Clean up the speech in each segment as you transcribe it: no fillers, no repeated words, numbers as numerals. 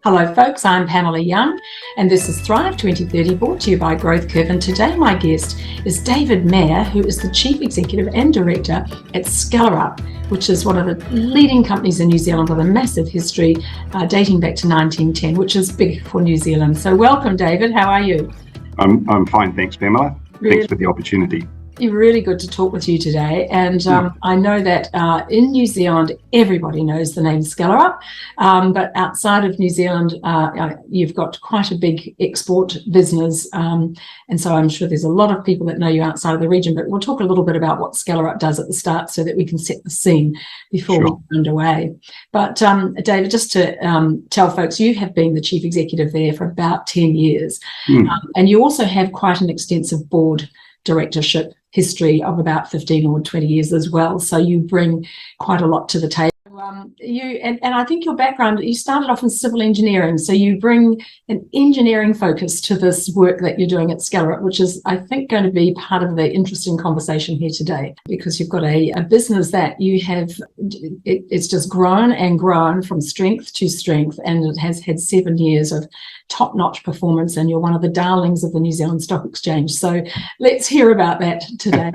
Hello folks, I'm Pamela Young and this is Thrive 2030 brought to you by growthcurv, and today my guest is David Mair, who is the Chief Executive and Director at Skellerup, which is one of the leading companies in New Zealand with a massive history dating back to 1910, which is big for New Zealand. So welcome David, how are you? I'm fine, thanks Pamela. Thanks for the opportunity. Really good to talk with you today, and I know that in New Zealand everybody knows the name Skellerup, but outside of New Zealand you've got quite a big export business, and so I'm sure there's a lot of people that know you outside of the region, but we'll talk a little bit about what Skellerup does at the start so that we can set the scene before we get underway. But David, just to tell folks, you have been the Chief Executive there for about 10 years, and you also have quite an extensive board directorship history of about 15 or 20 years as well, so you bring quite a lot to the table. And I think your background, you started off in civil engineering, so you bring an engineering focus to this work that you're doing at Skellerup, which is, I think, going to be part of the interesting conversation here today, because you've got a business that you have, it's just grown and grown from strength to strength, and it has had 7 years of top-notch performance, and you're one of the darlings of the New Zealand Stock Exchange. So let's hear about that today.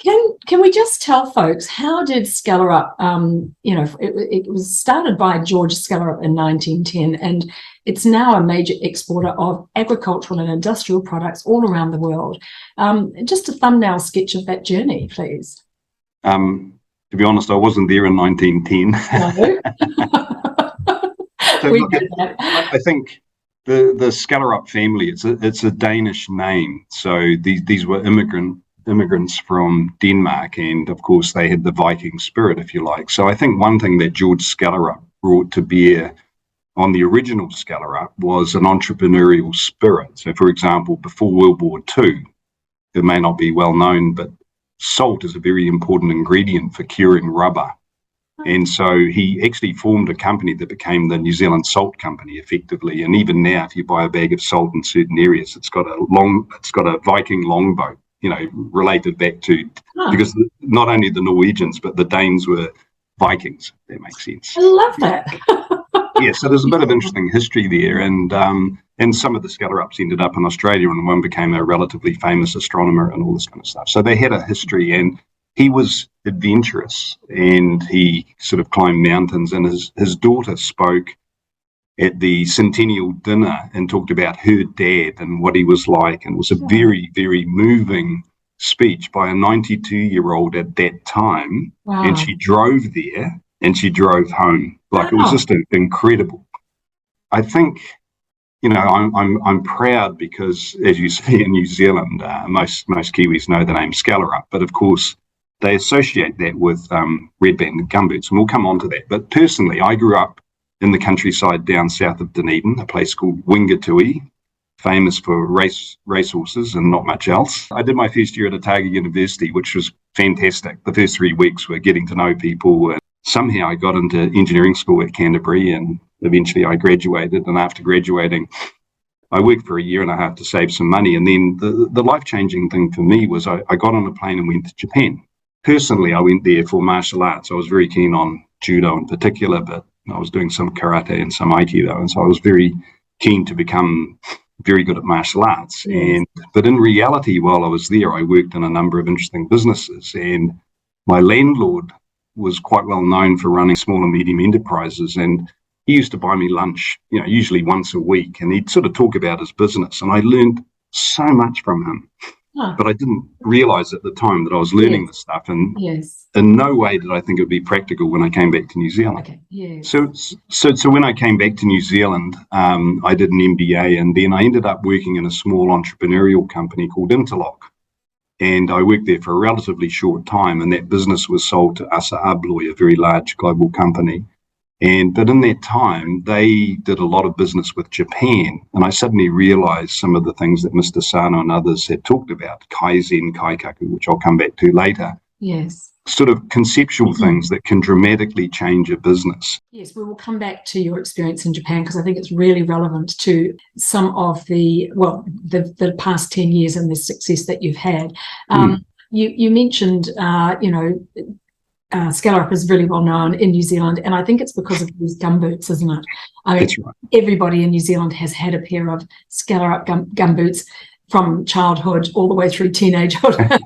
Can we just tell folks, how did Skellerup, it was started by George Skellerup in 1910, and it's now a major exporter of agricultural and industrial products all around the world. Just a thumbnail sketch of that journey, please. To be honest, I wasn't there in 1910. No. So look, I think the Skellerup family, it's a Danish name. So these were immigrants from Denmark, and of course they had the Viking spirit, if you like. So I think one thing that George Skellerup brought to bear on the original Skellerup was an entrepreneurial spirit. So for example, before World War II, it may not be well known, but salt is a very important ingredient for curing rubber. And so he actually formed a company that became the New Zealand Salt Company, effectively. And even now, if you buy a bag of salt in certain areas, it's got a Viking longboat, related back to, because not only the Norwegians, but the Danes were Vikings, if that makes sense. I love that. Yeah, so there's a bit of interesting history there. And some of the Skellerups ended up in Australia, and one became a relatively famous astronomer and all this kind of stuff. So they had a history, and he was adventurous, and he sort of climbed mountains, and his daughter spoke at the centennial dinner and talked about her dad and what he was like, and it was a very, very moving speech by a 92-year-old at that time. Wow. And she drove there and she drove home. It was just incredible. I think, I'm proud because, as you say, in New Zealand, most Kiwis know the name Skellerup, but of course they associate that with red-banded gumboots, and we'll come on to that. But personally, I grew up in the countryside down south of Dunedin, a place called Wingatui, famous for racehorses and not much else. I did my first year at Otago University, which was fantastic. The first 3 weeks were getting to know people, and somehow I got into engineering school at Canterbury, and eventually I graduated. And after graduating, I worked for a year and a half to save some money. And then the life-changing thing for me was I got on a plane and went to Japan. Personally, I went there for martial arts. I was very keen on judo in particular, but I was doing some karate and some aikido, and so I was very keen to become very good at martial arts. But in reality, while I was there, I worked in a number of interesting businesses, and my landlord was quite well known for running small and medium enterprises, and he used to buy me lunch, usually once a week, and he'd sort of talk about his business, and I learned so much from him. But I didn't realize at the time that I was learning this stuff, and in no way did I think it would be practical when I came back to New Zealand. So when I came back to New Zealand, I did an MBA, and then I ended up working in a small entrepreneurial company called Interlock, and I worked there for a relatively short time, and that business was sold to Assa Abloy, a very large global company. But in that time, they did a lot of business with Japan, and I suddenly realized some of the things that Mr. Sano and others had talked about, Kaizen, Kaikaku, which I'll come back to later. Yes. Sort of conceptual things that can dramatically change a business. Yes, we will come back to your experience in Japan, because I think it's really relevant to some of the past 10 years and the success that you've had. You mentioned, Skellerup is really well known in New Zealand, and I think it's because of these gumboots, isn't it? That's right. Everybody in New Zealand has had a pair of Skellerup gumboots from childhood all the way through teenagehood.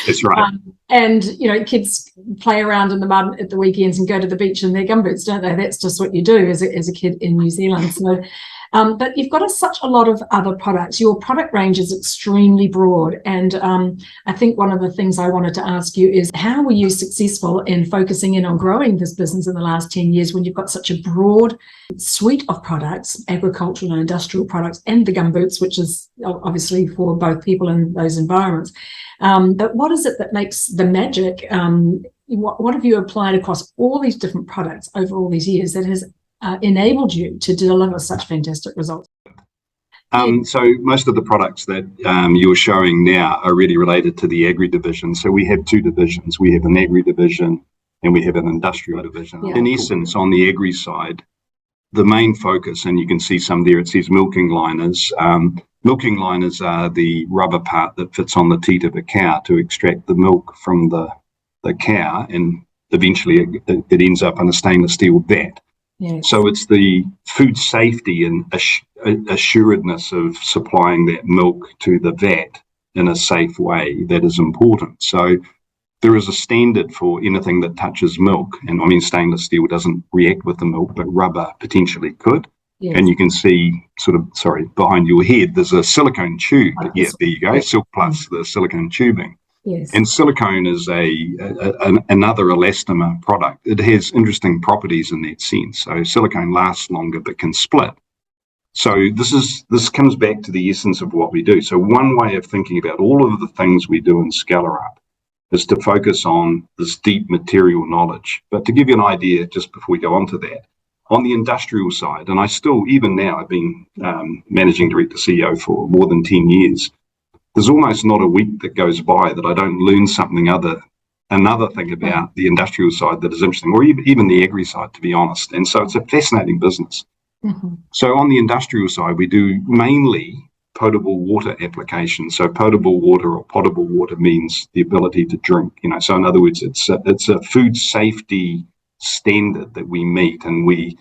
That's right. And, kids play around in the mud at the weekends and go to the beach in their gumboots, don't they? That's just what you do as a kid in New Zealand. So, but you've got such a lot of other products. Your product range is extremely broad. And I think one of the things I wanted to ask you is, how were you successful in focusing in on growing this business in the last 10 years when you've got such a broad suite of products, agricultural and industrial products, and the gumboots, which is obviously for both people in those environments. But what is it that makes the magic? What have you applied across all these different products over all these years that has enabled you to deliver such fantastic results? So most of the products that you're showing now are really related to the agri division. So we have two divisions. We have an agri division and we have an industrial division. Yeah. In essence, on the agri side, the main focus, and you can see some there, it says milking liners. Milking liners are the rubber part that fits on the teat of a cow to extract the milk from the cow, and eventually it ends up in a stainless steel vat. Yes. So it's the food safety and assuredness of supplying that milk to the vat in a safe way that is important. So there is a standard for anything that touches milk, and I mean stainless steel doesn't react with the milk, but rubber potentially could. Yes. And you can see behind your head there's a silicone tube. Yeah, there you go, yes. Silk plus the silicone tubing. Yes. And silicone is another elastomer product. It has interesting properties in that sense. So silicone lasts longer but can split. So this comes back to the essence of what we do. So one way of thinking about all of the things we do in Skellerup is to focus on this deep material knowledge. But to give you an idea, just before we go on to that, on the industrial side, and I still, even now, I've been managing director CEO for more than 10 years, there's almost not a week that goes by that I don't learn something another thing about the industrial side that is interesting, or even the agri side, to be honest. And so it's a fascinating business. Mm-hmm. So on the industrial side, we do mainly potable water applications. So potable water or potable water means the ability to drink. So in other words, it's a food safety standard that we meet, and we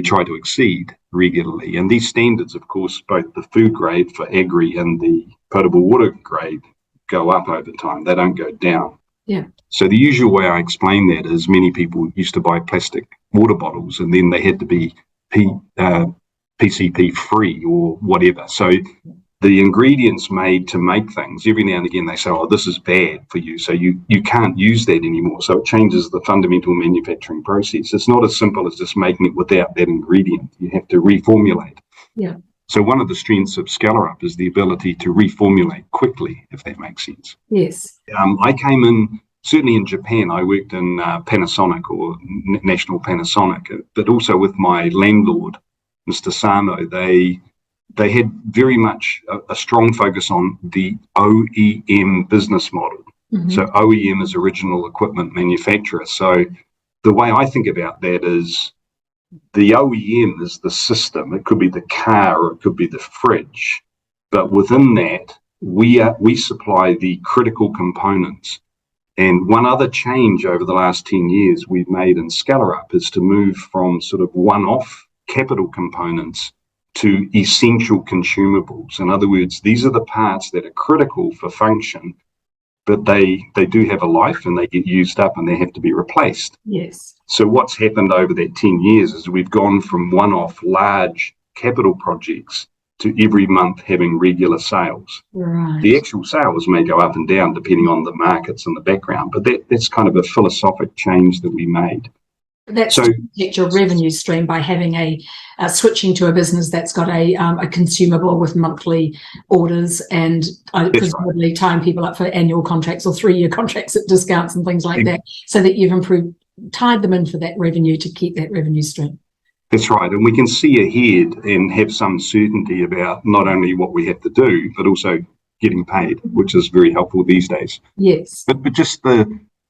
try to exceed regularly. And these standards, of course, both the food grade for agri and the potable water grade go up over time. They don't go down. Yeah. So the usual way I explain that is many people used to buy plastic water bottles and then they had to be PCP free or whatever. So the ingredients made to make things, every now and again they say, oh, this is bad for you, so you can't use that anymore. So it changes the fundamental manufacturing process. It's not as simple as just making it without that ingredient. You have to reformulate. Yeah. So one of the strengths of Skellerup is the ability to reformulate quickly, if that makes sense. Yes. I came in, certainly in Japan, I worked in Panasonic or National Panasonic, but also with my landlord, Mr. Sano. They had very much a strong focus on the OEM business model. Mm-hmm. So OEM is original equipment manufacturer. So the way I think about that is the OEM is the system. It could be the car or it could be the fridge. But within that, we supply the critical components. And one other change over the last 10 years we've made in Skellerup is to move from sort of one-off capital components to essential consumables. In other words, these are the parts that are critical for function, but they do have a life and they get used up and they have to be replaced. Yes. So what's happened over that 10 years is we've gone from one-off large capital projects to every month having regular sales. Right. The actual sales may go up and down depending on the markets and the background, but that's kind of a philosophic change that we made. That's to protect your revenue stream by having switching to a business that's got a consumable with monthly orders and presumably tying people up for annual contracts or 3-year contracts at discounts and things like that, so that you've tied them in for that revenue to keep that revenue stream. That's right. And we can see ahead and have some certainty about not only what we have to do, but also getting paid, which is very helpful these days. Yes. But just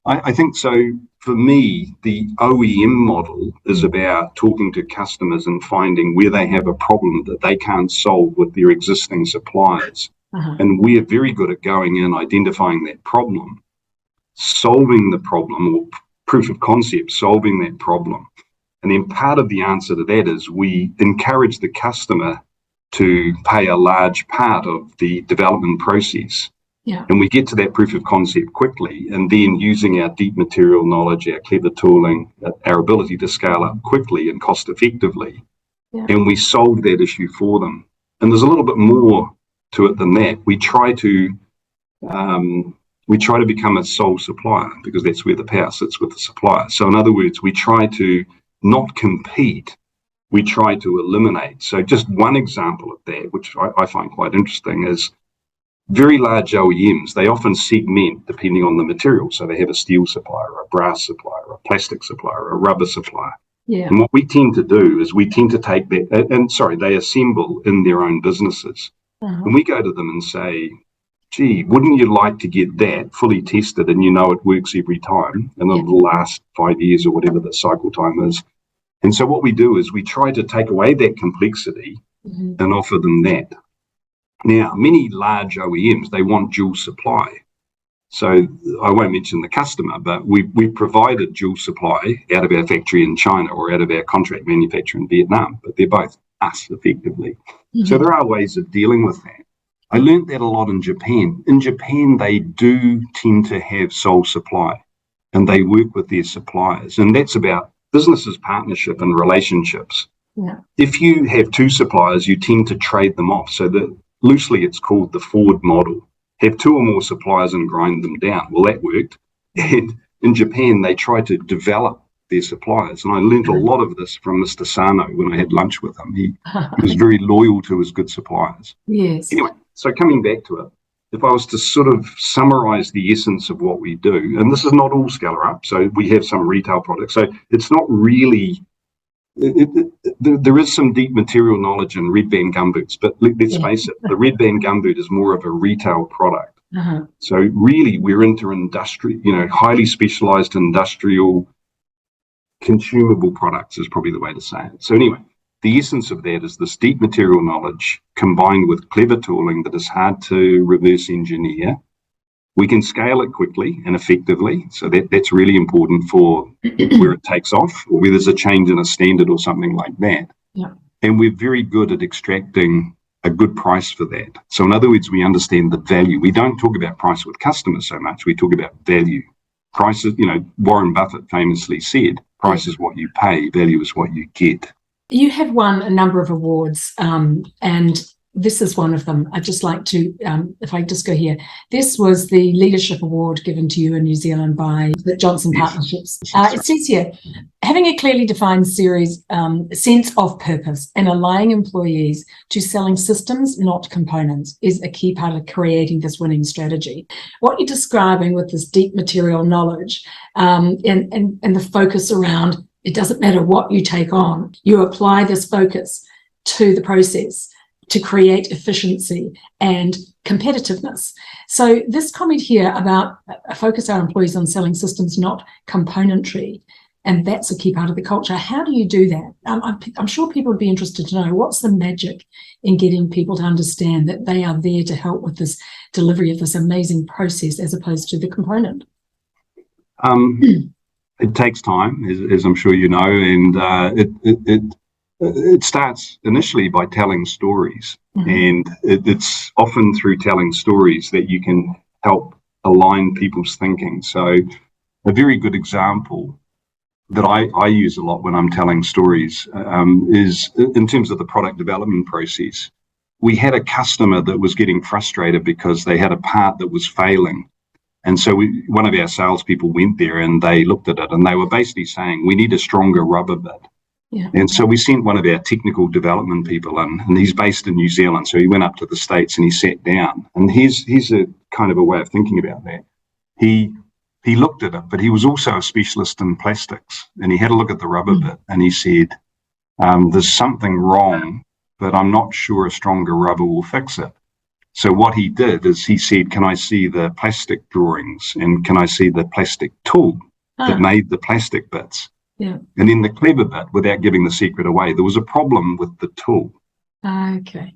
I think so. For me, the OEM model is about talking to customers and finding where they have a problem that they can't solve with their existing suppliers. Uh-huh. And we're very good at going in, identifying that problem, solving the problem, or proof of concept, solving that problem. And then part of the answer to that is we encourage the customer to pay a large part of the development process. Yeah. And we get to that proof of concept quickly, and then using our deep material knowledge, our clever tooling, our ability to scale up quickly and cost effectively, and we solve that issue for them. And there's a little bit more to it than that. We try to become a sole supplier, because that's where the power sits with the supplier. So in other words, we try to not compete, we try to eliminate. So just one example of that, which I find quite interesting, is very large OEMs, they often segment depending on the material. So they have a steel supplier, a brass supplier, a plastic supplier, a rubber supplier. Yeah. And what we tend to do is we tend to take that, they assemble in their own businesses. And we go to them and say, gee, wouldn't you like to get that fully tested and it works every time and it'll last 5 years or whatever the cycle time is. And so what we do is we try to take away that complexity and offer them that. Now, many large OEMs, they want dual supply. So I won't mention the customer, but we provided dual supply out of our factory in China or out of our contract manufacturer in Vietnam, but they're both us effectively. So there are ways of dealing with that. I learned that a lot in Japan. In Japan, they do tend to have sole supply and they work with their suppliers. And that's about businesses, partnership and relationships. Yeah. If you have two suppliers, you tend to trade them off. So loosely it's called the Ford model. Have two or more suppliers and grind them down. Well, that worked. And in Japan, they try to develop their suppliers. And I learned a lot of this from Mr. Sano when I had lunch with him. He was very loyal to his good suppliers. Yes. Anyway, so coming back to it, if I was to sort of summarize the essence of what we do, and this is not all Skellerup, so we have some retail products. So it's not really, there is some deep material knowledge in red band gumboots, but let's face it, the red band gumboot is more of a retail product. So really we're into industrial, highly specialized industrial consumable products is probably the way to say it. So anyway, the essence of that is this deep material knowledge combined with clever tooling that is hard to reverse engineer. We can scale it quickly and effectively. So that's really important for where it takes off or where there's a change in a standard or something like that. Yeah. And we're very good at extracting a good price for that. So in other words, we understand the value. We don't talk about price with customers so much. We talk about value. Prices, Warren Buffett famously said, price is what you pay, value is what you get. You have won a number of awards, and this is one of them. I'd just like to, if I just go here, this was the Leadership Award given to you in New Zealand by the Johnson Partnerships. It says here, having a clearly defined sense of purpose and aligning employees to selling systems, not components, is a key part of creating this winning strategy. What you're describing with this deep material knowledge and the focus around, it doesn't matter what you take on, you apply this focus to the process to create efficiency and competitiveness. So this comment here about focus our employees on selling systems, not componentry, and that's a key part of the culture. How do you do that? I'm sure people would be interested to know what's the magic in getting people to understand that they are there to help with this delivery of this amazing process as opposed to the component. It takes time, as I'm sure you know, and it starts initially by telling stories, and it's often through telling stories that you can help align people's thinking. So a very good example that I use a lot when I'm telling stories is in terms of the product development process. We had a customer that was getting frustrated because they had a part that was failing. And so one of our salespeople went there and they looked at it and they were basically saying, we need a stronger rubber bit. Yeah. And so we sent one of our technical development people in, and he's based in New Zealand. So he went up to the States and he sat down. And here's a kind of a way of thinking about that. He looked at it, but he was also a specialist in plastics. And he had a look at the rubber bit and he said, there's something wrong, but I'm not sure a stronger rubber will fix it. So what he did is he said, can I see the plastic drawings and can I see the plastic tool that made the plastic bits? Yeah. And then the clever bit, without giving the secret away, there was a problem with the tool. Okay.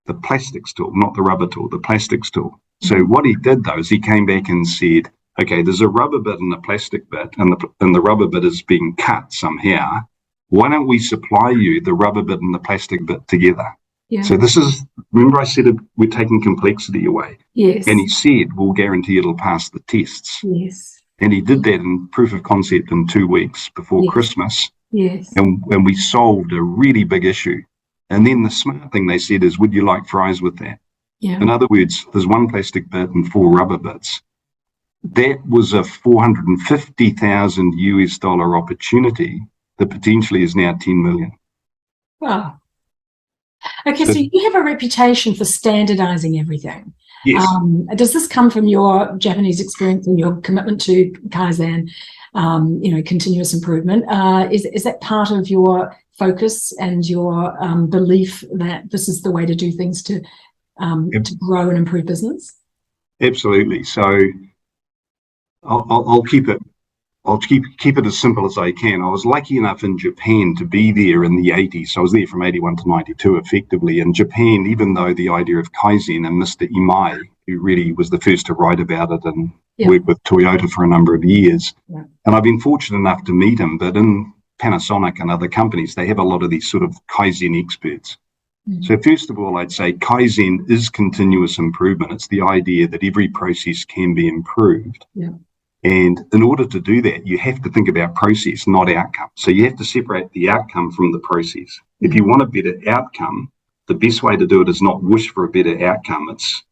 The plastics tool, not the rubber tool, the plastics tool. So what he did though is he came back and said, okay, there's a rubber bit and a plastic bit, and the rubber bit is being cut somehow. Why don't we supply you the rubber bit and the plastic bit together? Yeah. So this is, remember I said we're taking complexity away. Yes. And he said, we'll guarantee it'll pass the tests. Yes. And he did that in proof of concept in 2 weeks before Christmas. Yes. And we solved a really big issue. And then the smart thing they said is, would you like fries with that? Yeah. In other words, there's one plastic bit and 4 rubber bits. That was a 450,000 US dollar opportunity that potentially is now 10 million. Wow. Okay, so you have a reputation for standardizing everything. Yes. Does this come from your Japanese experience and your commitment to Kaizen, continuous improvement? Is that part of your focus and your belief that this is the way to do things to grow and improve business? Absolutely. So I'll keep it as simple as I can. I was lucky enough in Japan to be there in the 80s. So I was there from 81 to 92 effectively. In Japan, even though the idea of Kaizen and Mr. Imai, who really was the first to write about it and work with Toyota for a number of years. Yeah. And I've been fortunate enough to meet him, but in Panasonic and other companies, they have a lot of these sort of Kaizen experts. Mm-hmm. So first of all, I'd say Kaizen is continuous improvement. It's the idea that every process can be improved. Yeah. And in order to do that, you have to think about process, not outcome. So you have to separate the outcome from the process. Mm-hmm. If you want a better outcome, the best way to do it is not wish for a better outcome. It's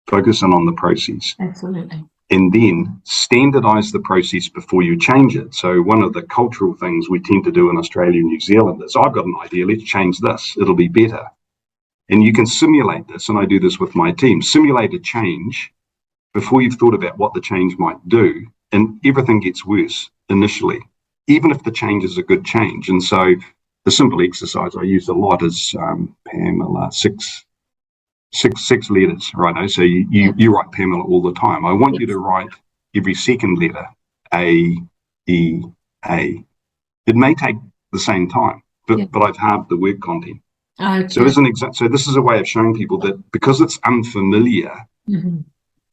focusing on the process. Absolutely. And then standardize the process before you change it. So one of the cultural things we tend to do in Australia and New Zealand is, I've got an idea, let's change this, it'll be better. And you can simulate this, and I do this with my team, simulate a change before you've thought about what the change might do. And everything gets worse initially, even if the change is a good change. And so the simple exercise I use a lot is Pamela, six letters, right? So you write Pamela all the time. I want you to write every second letter, A, E, A. It may take the same time, but I've halved the word content. Okay. So as an example, so this is a way of showing people that because it's unfamiliar, mm-hmm.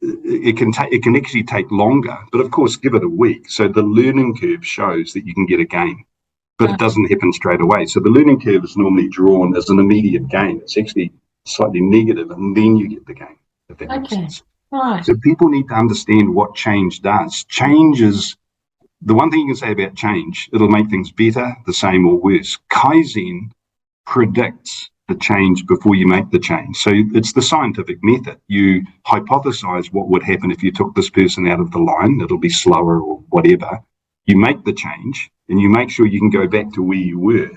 It can actually take longer, but of course, give it a week. So the learning curve shows that you can get a gain, but it doesn't happen straight away. So the learning curve is normally drawn as an immediate gain. It's actually slightly negative, and then you get the gain, if that makes sense. Right. So people need to understand what change does. Change is, the one thing you can say about change, it'll make things better, the same, or worse. Kaizen predicts the change before you make the change. So it's the scientific method. You hypothesize what would happen if you took this person out of the line. It'll be slower or whatever. You make the change and you make sure you can go back to where you were.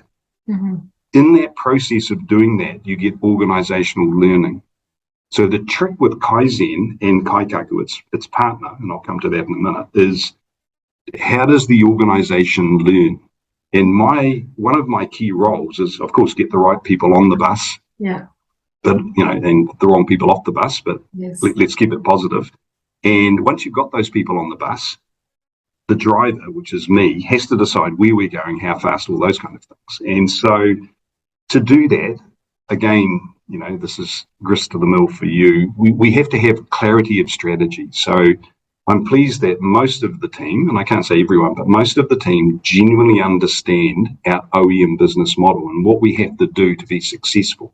Mm-hmm. In that process of doing that, you get organizational learning. So the trick with Kaizen and Kaikaku, its partner, and I'll come to that in a minute, is how does the organization learn? And one of my key roles is, of course, get the right people on the bus. Yeah. But, and the wrong people off the bus, but let's keep it positive. And once you've got those people on the bus, the driver, which is me, has to decide where we're going, how fast, all those kind of things. And so to do that, again, this is grist to the mill for you. We have to have clarity of strategy. So I'm pleased that most of the team, and I can't say everyone, but most of the team genuinely understand our OEM business model and what we have to do to be successful.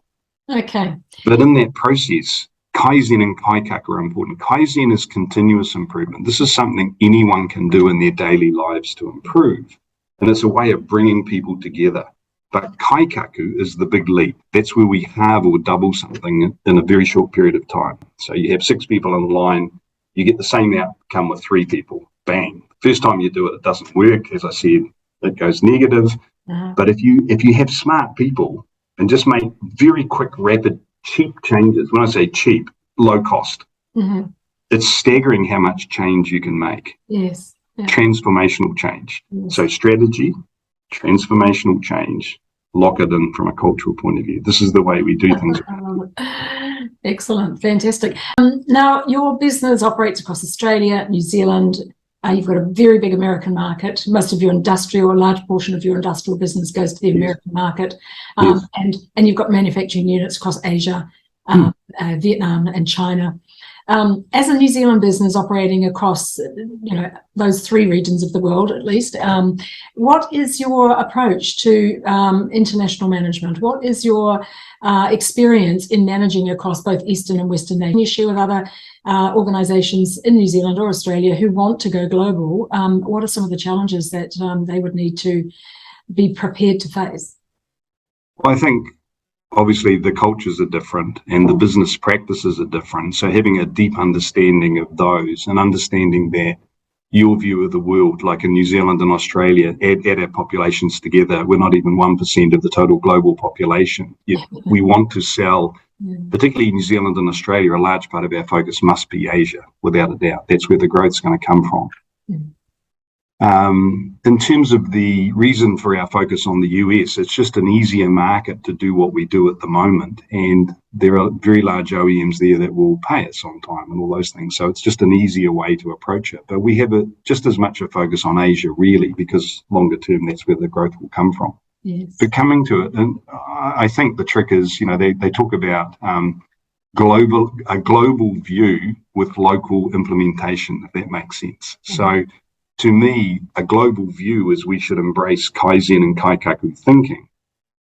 Okay. But in that process, Kaizen and Kaikaku are important. Kaizen is continuous improvement. This is something anyone can do in their daily lives to improve. And it's a way of bringing people together. But Kaikaku is the big leap. That's where we halve or double something in a very short period of time. So you have 6 people on the line. You get the same outcome with 3 people. Bang. First time you do it, it doesn't work. As I said, it goes negative. Uh-huh. But if you have smart people and just make very quick, rapid, cheap changes, when I say cheap, low cost, mm-hmm. It's staggering how much change you can make. Yes. Yeah. Transformational change. Yes. So strategy, transformational change, lock it in from a cultural point of view. This is the way we do things. Excellent. Fantastic. Now, your business operates across Australia, New Zealand. You've got a very big American market. Most of your industrial, a large portion of your industrial business goes to the American market. And you've got manufacturing units across Asia, Vietnam and China. As a New Zealand business operating across, those 3 regions of the world at least, what is your approach to international management? What is your experience in managing across both Eastern and Western nations? Can you share with other organisations in New Zealand or Australia who want to go global? What are some of the challenges that they would need to be prepared to face? Well, I think obviously the cultures are different and the business practices are different. So having a deep understanding of those and understanding that your view of the world, like in New Zealand and Australia, add our populations together, we're not even 1% of the total global population. We want to sell, particularly New Zealand and Australia, a large part of our focus must be Asia, without a doubt. That's where the growth's going to come from. In terms of the reason for our focus on the US, it's just an easier market to do what we do at the moment. And there are very large OEMs there that will pay us on time and all those things. So it's just an easier way to approach it. But we have just as much a focus on Asia, really, because longer term, that's where the growth will come from. Yes. But coming to it, and I think the trick is, they talk about a global view with local implementation, if that makes sense. So to me, a global view is we should embrace Kaizen and Kaikaku thinking,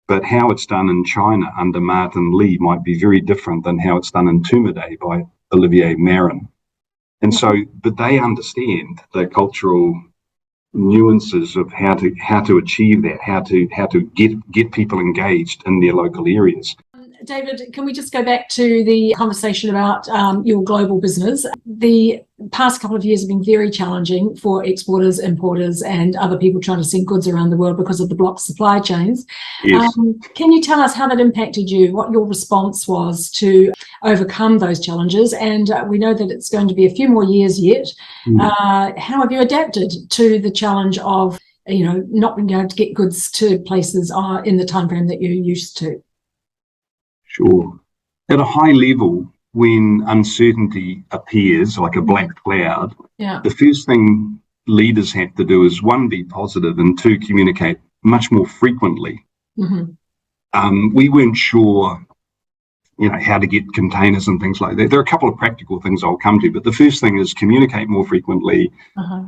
but how it's done in China under Martin Lee might be very different than how it's done in Tumide by Olivier Marin. And so, but they understand the cultural nuances of how to achieve that, how to get people engaged in their local areas. David, can we just go back to the conversation about your global business? The past couple of years have been very challenging for exporters, importers, and other people trying to send goods around the world because of the blocked supply chains. Yes. Can you tell us how that impacted you, what your response was to overcome those challenges? And we know that it's going to be a few more years yet. How have you adapted to the challenge of, not being able to get goods to places in the timeframe that you're used to? Sure. At a high level, when uncertainty appears like a black cloud, the first thing leaders have to do is, 1, be positive, and 2, communicate much more frequently. We weren't sure, how to get containers and things like that. There are a couple of practical things I'll come to, but the first thing is communicate more frequently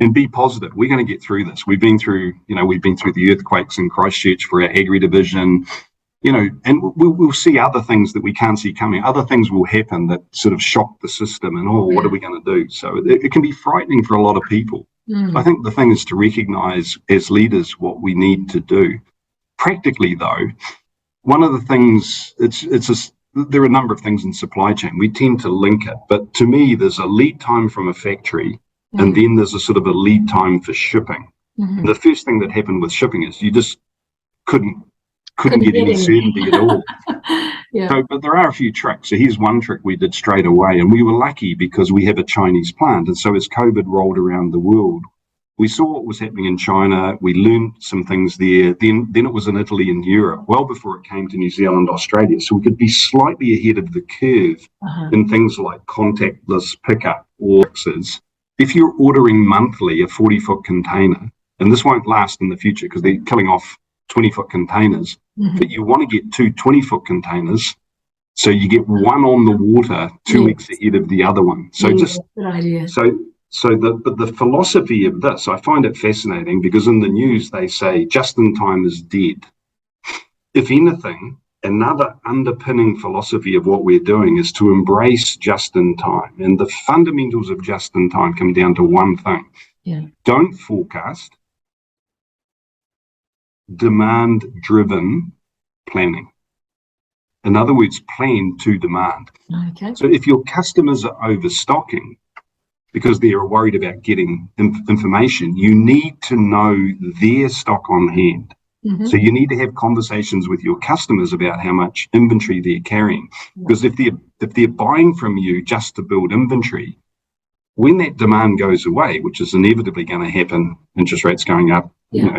and be positive. We're going to get through this. We've been through the earthquakes in Christchurch for our agri division. And we'll see other things that we can't see coming. Other things will happen that sort of shock the system and, what are we going to do? So it can be frightening for a lot of people. I think the thing is to recognise as leaders what we need to do. Practically, though, one of the things, there are a number of things in supply chain. We tend to link it. But to me, there's a lead time from a factory and then there's a sort of a lead time for shipping. The first thing that happened with shipping is you just couldn't get any certainty at all. So, but there are a few tricks. So here's one trick we did straight away, and we were lucky because we have a Chinese plant. And so as COVID rolled around the world, we saw what was happening in China. We learned some things there. Then it was in Italy and Europe, well before it came to New Zealand, Australia. So we could be slightly ahead of the curve in things like contactless pickup or boxes. If you're ordering monthly a 40-foot container, and this won't last in the future because they're killing off 20-foot containers, but you want to get 2 20-foot containers, so you get one on the water 2 weeks ahead of the other one. So good idea. But the philosophy of this, I find it fascinating because in the news they say just in time is dead. If anything, another underpinning philosophy of what we're doing is to embrace just in time. And the fundamentals of just in time come down to one thing. Don't forecast. Demand-driven planning. In other words, plan to demand. So if your customers are overstocking because they are worried about getting information, you need to know their stock on hand. So you need to have conversations with your customers about how much inventory they're carrying. Because if they're buying from you just to build inventory, when that demand goes away, which is inevitably going to happen, interest rates going up,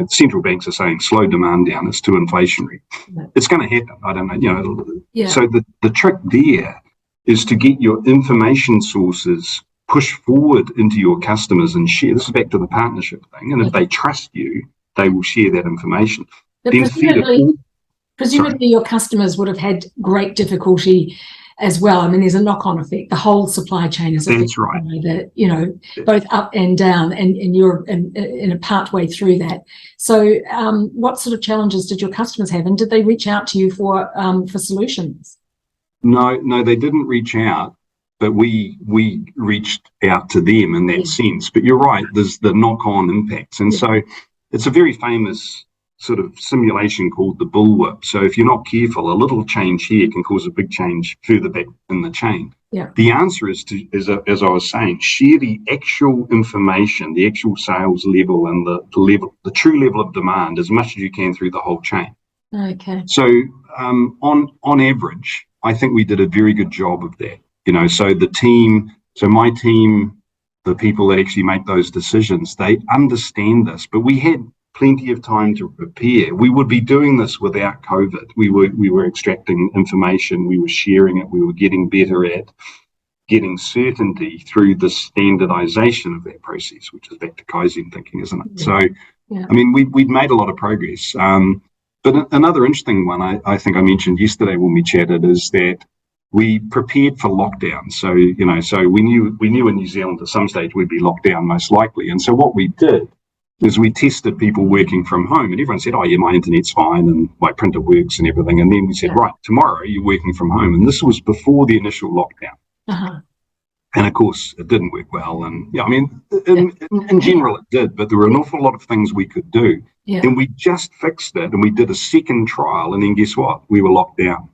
central banks are saying slow demand down, it's too inflationary. It's going to happen. I don't know. So the trick there is to get your information sources pushed forward into your customers and share. This is back to the partnership thing. And if they trust you, they will share that information. Presumably your customers would have had great difficulty as well. I mean, there's a knock-on effect. The whole supply chain is affected. That's right. By the, you know, both up and down, and you're in a part way through that. So what sort of challenges did your customers have, and did they reach out to you for solutions? No, they didn't reach out, but we reached out to them in that sense. But you're right, there's the knock-on impacts. And so it's a very famous sort of simulation called the bullwhip. So if you're not careful, a little change here can cause a big change further back in the chain. Yeah. The answer is to, as I was saying, share the actual information, the actual sales level and the true level of demand as much as you can through the whole chain. Okay. So on average, I think we did a very good job of that. You know, so my team, the people that actually make those decisions, they understand this, but we had plenty of time to prepare. We would be doing this without COVID. We were extracting information, we were sharing it, we were getting better at getting certainty through the standardization of that process, which is back to Kaizen thinking, isn't it? Yeah. So, yeah. I mean, we'd made a lot of progress. But another interesting one I think I mentioned yesterday when we chatted is that we prepared for lockdown. So, you know, so we knew in New Zealand at some stage we'd be locked down most likely. And so what we did is we tested people working from home, and everyone said, oh yeah, my internet's fine and my printer works and everything. And then we said, right, tomorrow you're working from home. And this was before the initial lockdown. Uh-huh. And of course it didn't work well. And yeah, I mean, in general it did, but there were an awful lot of things we could do. Yeah. And we just fixed it, and we did a second trial, and then guess what? We were locked down.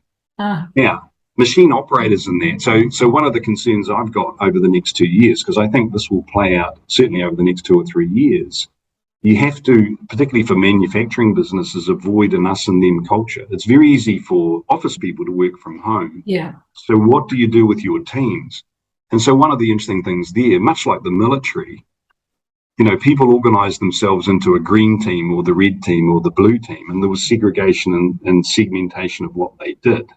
Yeah. Machine operators in there. So one of the concerns I've got over the next 2 years, because I think this will play out certainly over the next 2 or 3 years, you have to, particularly for manufacturing businesses, avoid an us and them culture. It's very easy for office people to work from home. Yeah. So what do you do with your teams? And so one of the interesting things there, much like the military, you know, people organized themselves into a green team or the red team or the blue team, and there was segregation and segmentation of what they did.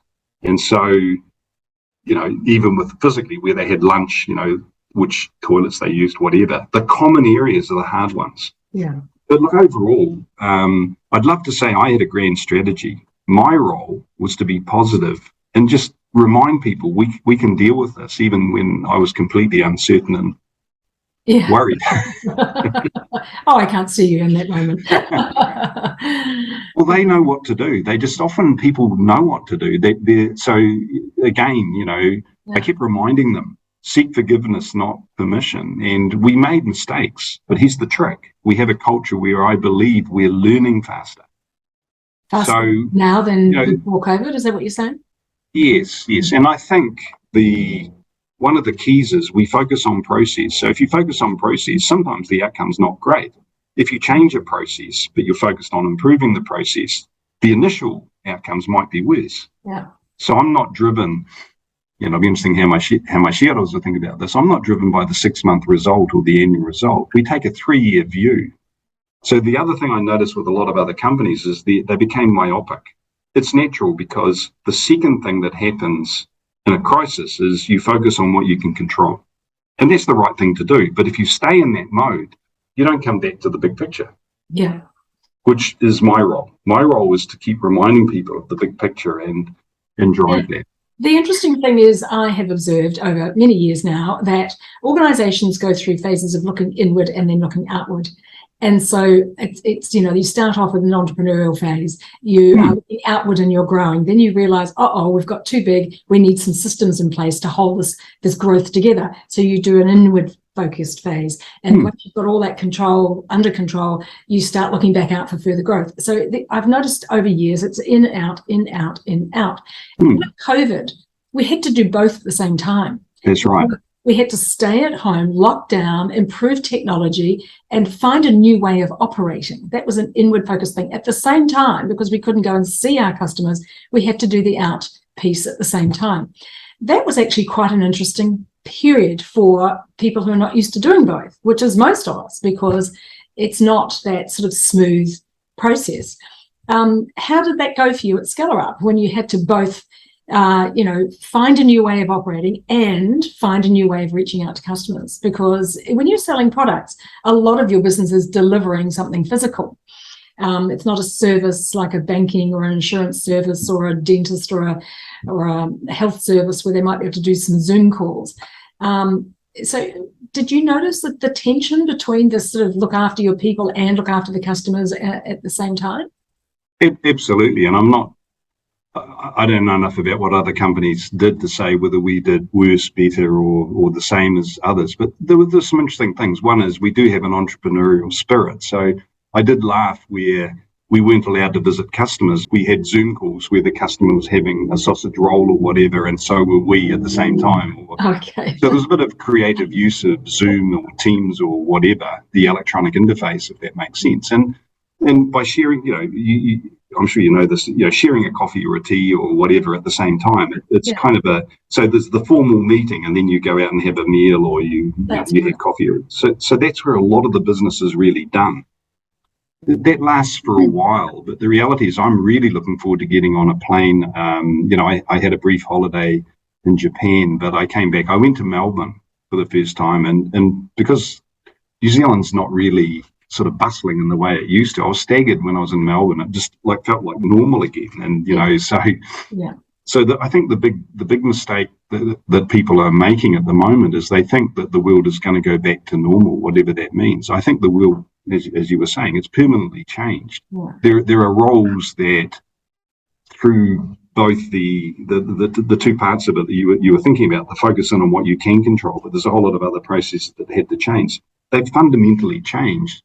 And so, you know, even with physically where they had lunch, you know, which toilets they used, whatever, the common areas are the hard ones. Yeah. But look, overall, I'd love to say I had a grand strategy. My role was to be positive and just remind people we can deal with this, even when I was completely uncertain and worried. Oh, I can't see you in that moment. Well, they know what to do. They just often people know what to do. So again, you know, I kept reminding them, seek forgiveness, not permission. And we made mistakes, but here's the trick. We have a culture where I believe we're learning faster. Faster now than before COVID, is that what you're saying? Yes. And I think one of the keys is we focus on process. So if you focus on process, sometimes the outcome's not great. If you change a process, but you're focused on improving the process, the initial outcomes might be worse. Yeah. So I'm not driven, you know, it'll be interesting how my shareholders will think about this. I'm not driven by the 6-month result or the annual result. We take a 3-year view. So the other thing I noticed with a lot of other companies is they became myopic. It's natural, because the second thing that happens in a crisis is you focus on what you can control. And that's the right thing to do. But if you stay in that mode, you don't come back to the big picture. Yeah. Which is my role. My role is to keep reminding people of the big picture and drive that. The interesting thing is I have observed over many years now that organizations go through phases of looking inward and then looking outward. And so it's you know, you start off with an entrepreneurial phase, you are looking outward and you're growing. Then you realize, we've got too big. We need some systems in place to hold this growth together. So you do an inward focused phase. And once you've got all that control, under control, you start looking back out for further growth. So I've noticed over years, it's in, out, in, out, in, out. And with COVID, we had to do both at the same time. That's right. We had to stay at home, lock down, improve technology, and find a new way of operating. That was an inward focused thing. At the same time, because we couldn't go and see our customers, we had to do the out piece at the same time. That was actually quite an interesting period for people who are not used to doing both, which is most of us, because it's not that sort of smooth process. How did that go for you at Skellerup when you had to both find a new way of operating and find a new way of reaching out to customers? Because when you're selling products, a lot of your business is delivering something physical. It's not a service like a banking or an insurance service or a dentist or a health service where they might be able to do some Zoom calls. So did you notice that the tension between this sort of look after your people and look after the customers at the same time? Absolutely. And I don't know enough about what other companies did to say whether we did worse, better, or the same as others. But there's some interesting things. One is we do have an entrepreneurial spirit. So I did laugh where we weren't allowed to visit customers. We had Zoom calls where the customer was having a sausage roll or whatever, and so were we at the same time. Okay. So there's a bit of creative use of Zoom or Teams or whatever, the electronic interface, if that makes sense. And by sharing, I'm sure you know this, sharing a coffee or a tea or whatever at the same time, it's kind of so there's the formal meeting and then you go out and have a meal or you have coffee. So that's where a lot of the business is really done. That lasts for a while, but the reality is I'm really looking forward to getting on a plane. I had a brief holiday in Japan, but I came back. I went to Melbourne for the first time, and because New Zealand's not really sort of bustling in the way it used to, I was staggered when I was in Melbourne. It just felt like normal again, and So I think the big mistake that people are making at the moment is they think that the world is going to go back to normal, whatever that means. I think the world, as you were saying, it's permanently changed. Yeah. There are roles that through both the two parts of it that you were thinking about, the focus in on what you can control, but there's a whole lot of other processes that had to change. They've fundamentally changed.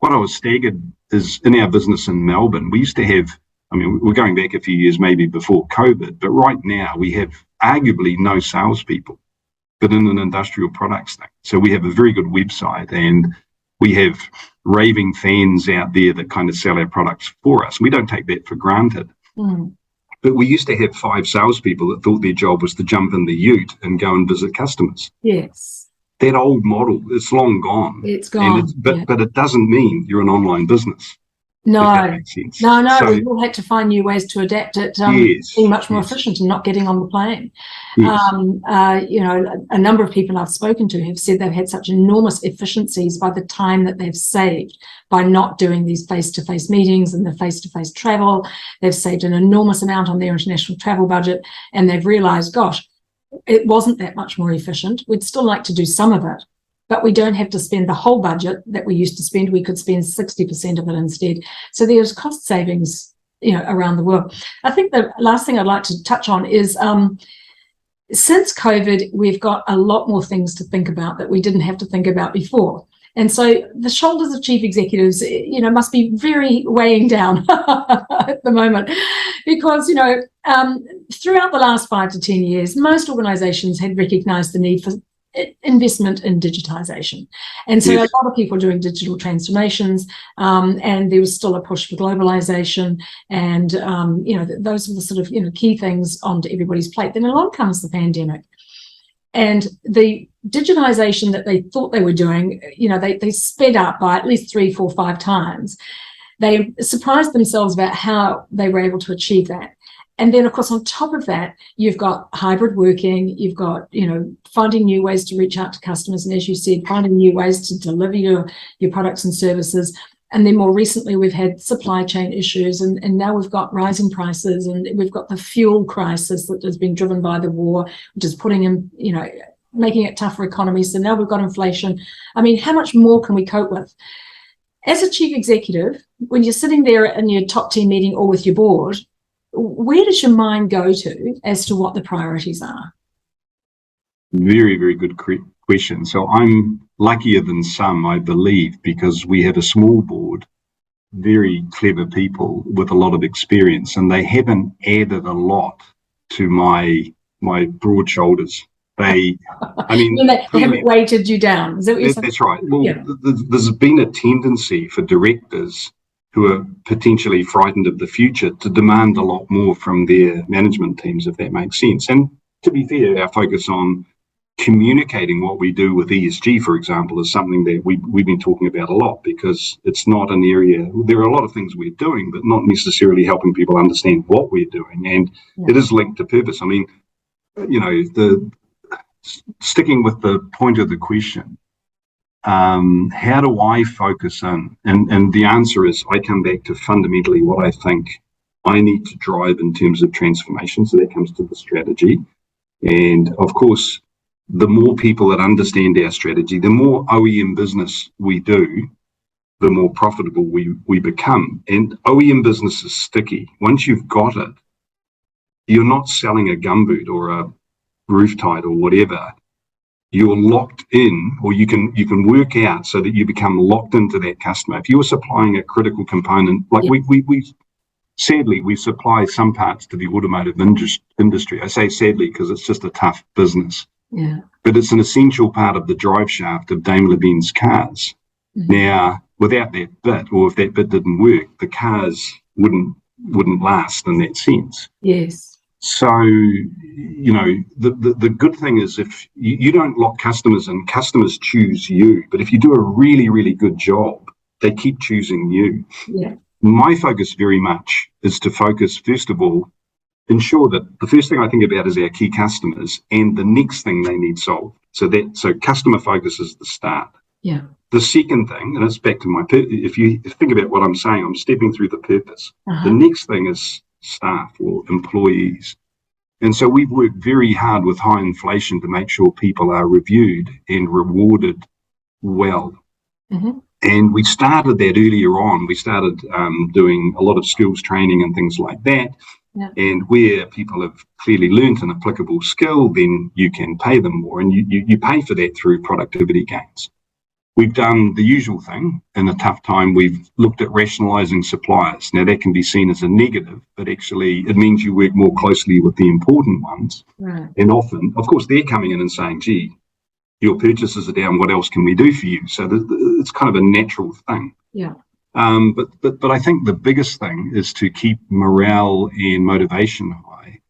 What I was staggered is in our business in Melbourne, we used to have, we're going back a few years maybe before COVID, but right now we have arguably no salespeople, but in an industrial products thing. So we have a very good website and we have raving fans out there that kind of sell our products for us. We don't take that for granted. Mm. But we used to have 5 salespeople that thought their job was to jump in the ute and go and visit customers. Yes. That old model, it's long gone. It's gone. But it doesn't mean you're an online business. No, that makes sense. No. So, we all had to find new ways to adapt it, being much more efficient and not getting on the plane. Yes. A number of people I've spoken to have said they've had such enormous efficiencies by the time that they've saved by not doing these face-to-face meetings and the face-to-face travel. They've saved an enormous amount on their international travel budget, and they've realised, gosh, it wasn't that much more efficient. We'd still like to do some of it, but we don't have to spend the whole budget that we used to spend. We could spend 60% of it instead. So there's cost savings, around the world. I think the last thing I'd like to touch on is since COVID, we've got a lot more things to think about that we didn't have to think about before. And so the shoulders of chief executives, must be very weighing down at the moment because, throughout the last 5 to 10 years, most organizations had recognized the need for investment in digitization. And so yes. A lot of people are doing digital transformations, and there was still a push for globalization. And, those were the sort of, key things onto everybody's plate. Then along comes the pandemic. And the digitization that they thought they were doing, they sped up by at least 3, 4, 5 times. They surprised themselves about how they were able to achieve that. And then, of course, on top of that, you've got hybrid working, you've got, finding new ways to reach out to customers. And as you said, finding new ways to deliver your products and services. And then more recently, we've had supply chain issues, and now we've got rising prices, and we've got the fuel crisis that has been driven by the war, which is putting in, making it tough for economies. So now we've got inflation. How much more can we cope with? As a chief executive, when you're sitting there in your top team meeting or with your board, where does your mind go to as to what the priorities are? Very, very good question. So I'm luckier than some, I believe, because we have a small board, very clever people with a lot of experience, and they haven't added a lot to my broad shoulders. They haven't weighted you down. Is that what you're saying? That's right. Well, there's been a tendency for directors who are potentially frightened of the future to demand a lot more from their management teams, if that makes sense. And to be fair, our focus on communicating what we do with ESG, for example, is something that we've been talking about a lot, because it's not an area, there are a lot of things we're doing, but not necessarily helping people understand what we're doing. And it is linked to purpose. Sticking with the point of the question, how do I focus in? And the answer is I come back to fundamentally what I think I need to drive in terms of transformation. So that comes to the strategy. And of course, the more people that understand our strategy, the more OEM business we do, the more profitable we become. And OEM business is sticky. Once you've got it, you're not selling a gumboot or a roof tide or whatever. You're locked in, or you can work out so that you become locked into that customer. If you're supplying a critical component, like we sadly, we supply some parts to the automotive industry. I say sadly because it's just a tough business. Yeah. But it's an essential part of the drive shaft of Daimler-Benz cars. Mm-hmm. Now, without that bit, or if that bit didn't work, the cars wouldn't last in that sense. Yes. So, the good thing is if you don't lock customers in, customers choose you. But if you do a really, really good job, they keep choosing you. Yeah. My focus very much is to focus, first of all, ensure that the first thing I think about is our key customers and the next thing they need solved. So customer focus is the start. Yeah. The second thing, and it's back to if you think about what I'm saying, I'm stepping through the purpose. Uh-huh. The next thing is staff or employees. And so we've worked very hard with high inflation to make sure people are reviewed and rewarded well. Mm-hmm. And we started that earlier on. We started doing a lot of skills training and things like that. Yeah. And where people have clearly learnt an applicable skill, then you can pay them more. And you pay for that through productivity gains. We've done the usual thing. In a tough time, we've looked at rationalising suppliers. Now, that can be seen as a negative, but actually it means you work more closely with the important ones. Right. And often, of course, they're coming in and saying, gee, your purchases are down, what else can we do for you? So it's kind of a natural thing. Yeah. But I think the biggest thing is to keep morale and motivation high.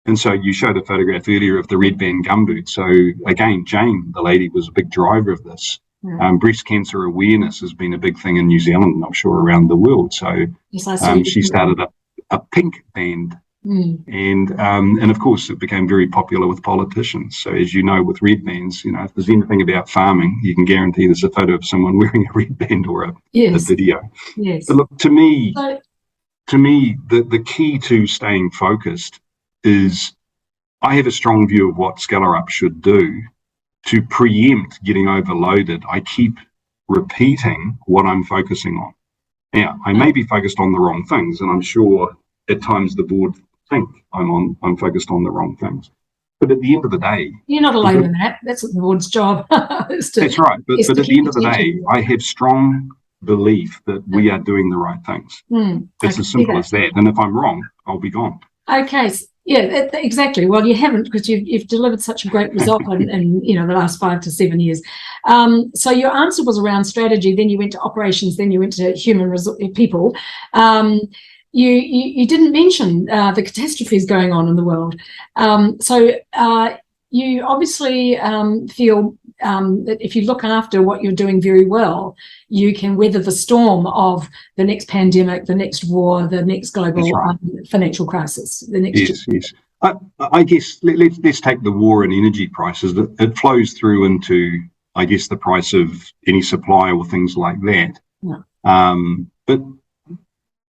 And so you showed a photograph earlier of the red band gumboot. So again, Jane, the lady, was a big driver of this. Yeah. Breast cancer awareness has been a big thing in New Zealand and I'm sure around the world. So yes, she started a pink band. Mm. And of course it became very popular with politicians. So as you know, with red bands, if there's anything about farming, you can guarantee there's a photo of someone wearing a red band or a video. Yes. But look, to me, the key to staying focused is I have a strong view of what Skellerup should do to preempt getting overloaded. I keep repeating what I'm focusing on. Now, I may be focused on the wrong things, and I'm sure at times the board think I'm focused on the wrong things. But at the end of the day, you're not alone in that. That's the board's job. That's right. But at the end of the day, I have strong belief that we are doing the right things. It's as simple as that. And if I'm wrong, I'll be gone. Okay. Yeah, exactly. Well, you haven't, because you've delivered such a great result in the last 5 to 7 years. So your answer was around strategy. Then you went to operations. Then you went to human people. You didn't mention the catastrophes going on in the world. So you obviously feel that if you look after what you're doing very well, you can weather the storm of the next pandemic, the next war, the next global financial crisis. Yes. I guess let's take the war and energy prices. It flows through into, I guess, the price of any supply or things like that. Yeah. But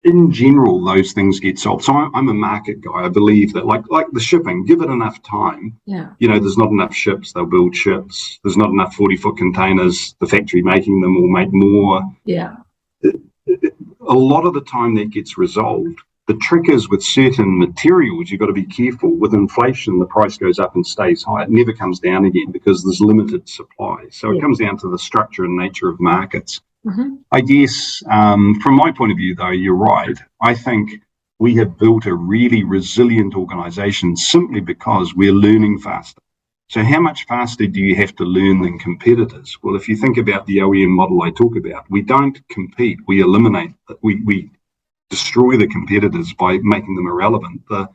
in general, those things get solved. So I'm a market guy. I believe that, like the shipping, give it enough time. Yeah. There's not enough ships. They'll build ships. There's not enough 40-foot containers. The factory making them will make more. Yeah. A lot of the time that gets resolved. The trick is with certain materials, you've got to be careful. With inflation, the price goes up and stays high. It never comes down again because there's limited supply. So it comes down to the structure and nature of markets. Mm-hmm. I guess from my point of view, though, you're right. I think we have built a really resilient organisation simply because we're learning faster. So how much faster do you have to learn than competitors? Well, if you think about the OEM model I talk about, we don't compete, we eliminate, we destroy the competitors by making them irrelevant. The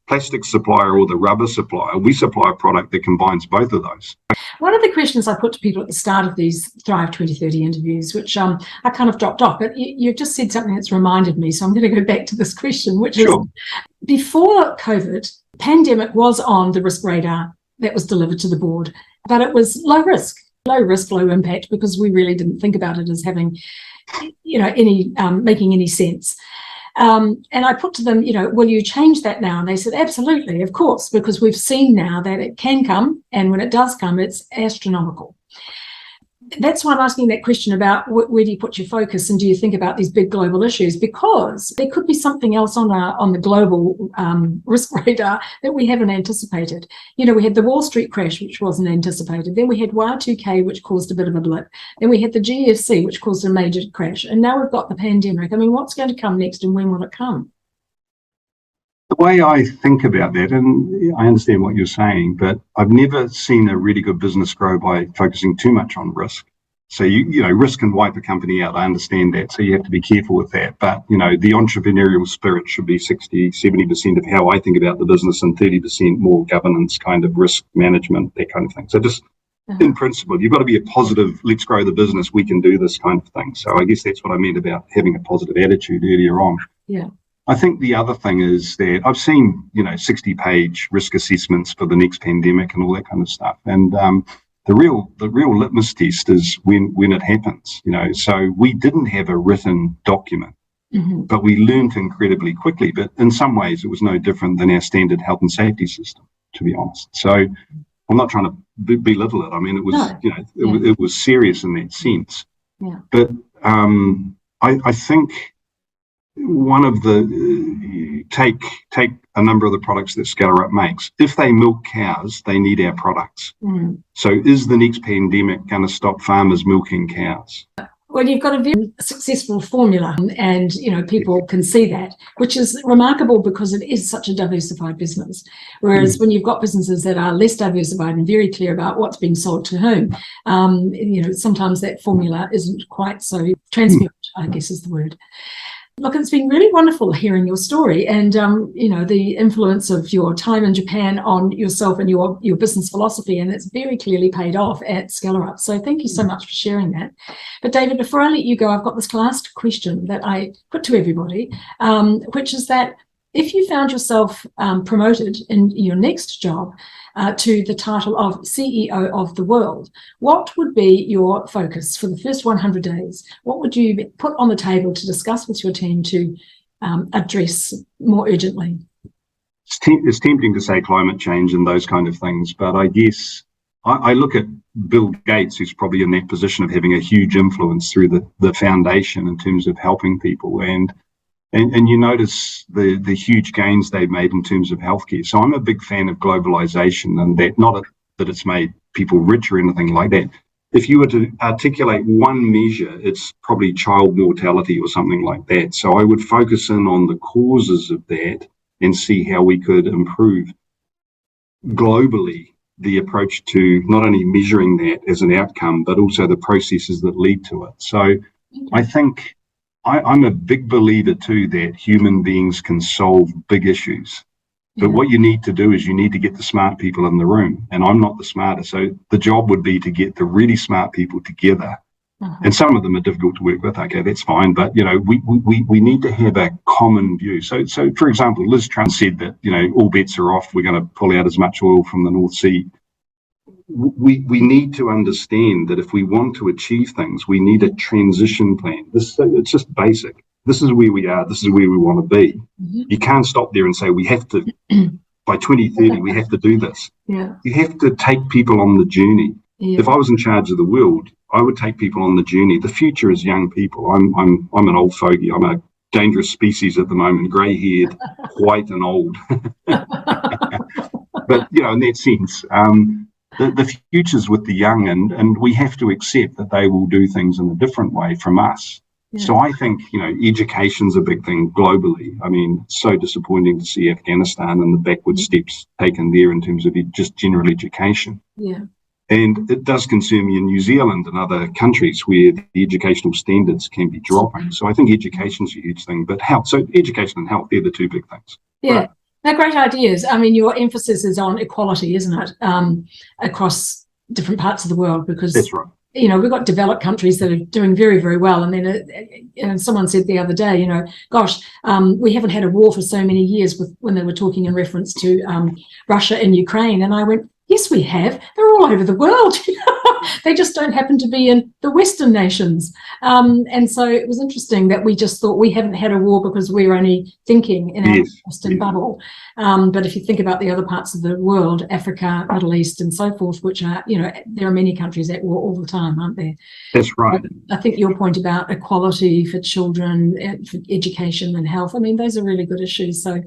plastic supplier or the rubber supplier, we supply a product that combines both of those. One of the questions I put to people at the start of these Thrive 2030 interviews, which I kind of dropped off, but you've just said something that's reminded me, so I'm going to go back to this question, which is, before COVID, pandemic was on the risk radar that was delivered to the board, but it was low risk. low risk, low impact, because we really didn't think about it as having, any making any sense. And I put to them, will you change that now? And they said, absolutely, of course, because we've seen now that it can come, and when it does come, it's astronomical. That's why I'm asking that question about where do you put your focus, and do you think about these big global issues? Because there could be something else on the global risk radar that we haven't anticipated. We had the Wall Street crash, which wasn't anticipated. Then we had Y2K, which caused a bit of a blip. Then we had the GFC, which caused a major crash. And now we've got the pandemic. I mean, what's going to come next, and when will it come? The way I think about that, and I understand what you're saying, but I've never seen a really good business grow by focusing too much on risk. So, risk can wipe a company out. I understand that. So you have to be careful with that. But, the entrepreneurial spirit should be 60, 70% of how I think about the business, and 30% more governance, kind of risk management, that kind of thing. So just in principle, you've got to be a positive, let's grow the business, we can do this kind of thing. So I guess that's what I meant about having a positive attitude earlier on. Yeah. I think the other thing is that I've seen, 60-page risk assessments for the next pandemic and all that kind of stuff. And the real litmus test is when it happens, So we didn't have a written document, but we learned incredibly quickly. But in some ways, it was no different than our standard health and safety system, to be honest. So I'm not trying to belittle it. I mean, it was, it was serious in that sense. Yeah. But I think one of the take a number of the products that Skellerup makes. If they milk cows, they need our products. So is the next pandemic going to stop farmers milking cows? Well, you've got a very successful formula, and people can see that, which is remarkable because it is such a diversified business. Whereas when you've got businesses that are less diversified and very clear about what's being sold to whom, sometimes that formula isn't quite so transparent, I guess is the word. Look, it's been really wonderful hearing your story and, the influence of your time in Japan on yourself and your business philosophy, and it's very clearly paid off at Skellerup. So thank you so much for sharing that. But David, before I let you go, I've got this last question that I put to everybody, which is that if you found yourself promoted in your next job to the title of CEO of the world, what would be your focus for the first 100 days? What would you put on the table to discuss with your team to address more urgently? It's tempting to say climate change and those kind of things, but I guess I look at Bill Gates, who's probably in that position of having a huge influence through the foundation in terms of helping people, and you notice the huge gains they've made in terms of healthcare. So I'm a big fan of globalization, and that not that it's made people rich or anything like that. If you were to articulate one measure, it's probably child mortality or something like that. So I would focus in on the causes of that and see how we could improve globally the approach to not only measuring that as an outcome, but also the processes that lead to it. So I think I'm a big believer too that human beings can solve big issues. But what you need to do is you need to get the smart people in the room. And I'm not the smartest. So the job would be to get the really smart people together. And some of them are difficult to work with. Okay, that's fine. But, we need to have a common view. So for example, Liz Truss said that, all bets are off. We're going to pull out as much oil from the North Sea. We need to understand that if we want to achieve things, we need a transition plan. It's just basic. This is where we are. This is where we want to be. You can't stop there and say we have to, by 2030, we have to do this. Yeah. You have to take people on the journey. Yeah. If I was in charge of the world, I would take people on the journey. The future is young people. I'm an old fogey. I'm a dangerous species at the moment, grey-haired, white and old. But, in that sense, the future's with the young, and we have to accept that they will do things in a different way from us. Yeah. So I think, education's a big thing globally. I mean, it's so disappointing to see Afghanistan and the backward steps taken there in terms of just general education. Yeah. And it does concern me in New Zealand and other countries where the educational standards can be dropping. So I think education's a huge thing, but health. So education and health, they're the two big things. Yeah. They're great ideas. I mean, your emphasis is on equality, isn't it? Across different parts of the world, because that's right. We've got developed countries that are doing very, very well. And then someone said the other day, we haven't had a war for so many years when they were talking in reference to Russia and Ukraine. And I went, yes, we have. They're all over the world. They just don't happen to be in the Western nations. And so it was interesting that we just thought we haven't had a war because we're only thinking in our Western bubble. But if you think about the other parts of the world, Africa, Middle East, and so forth, which are, there are many countries at war all the time, aren't there? That's right. I think your point about equality for children, for education and health, I mean, those are really good issues. So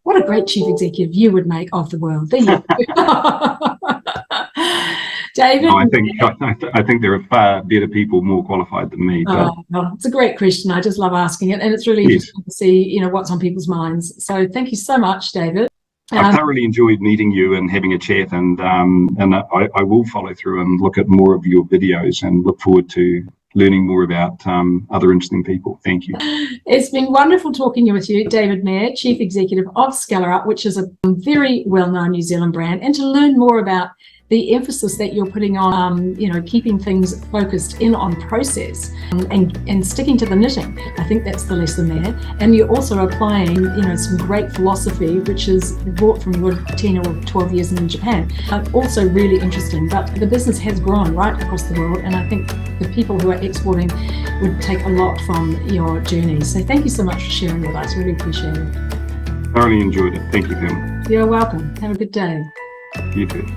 what a great chief executive you would make of the world. There you go. David? No, I think there are far better people more qualified than me. But... well, it's a great question. I just love asking it, and it's really interesting to see, what's on people's minds. So thank you so much, David. I thoroughly enjoyed meeting you and having a chat, and I will follow through and look at more of your videos and look forward to learning more about other interesting people. Thank you. It's been wonderful talking with you, David Mair, Chief Executive of Skellerup, which is a very well-known New Zealand brand, and to learn more about the emphasis that you're putting on, keeping things focused in on process and sticking to the knitting. I think that's the lesson there. And you're also applying, some great philosophy, which is brought from your 10 or 12 years in Japan. Also really interesting, but the business has grown right across the world. And I think the people who are exporting would take a lot from your journey. So thank you so much for sharing with us. Really appreciate it. Thoroughly enjoyed it. Thank you, Pamela. You're welcome. Have a good day. You too.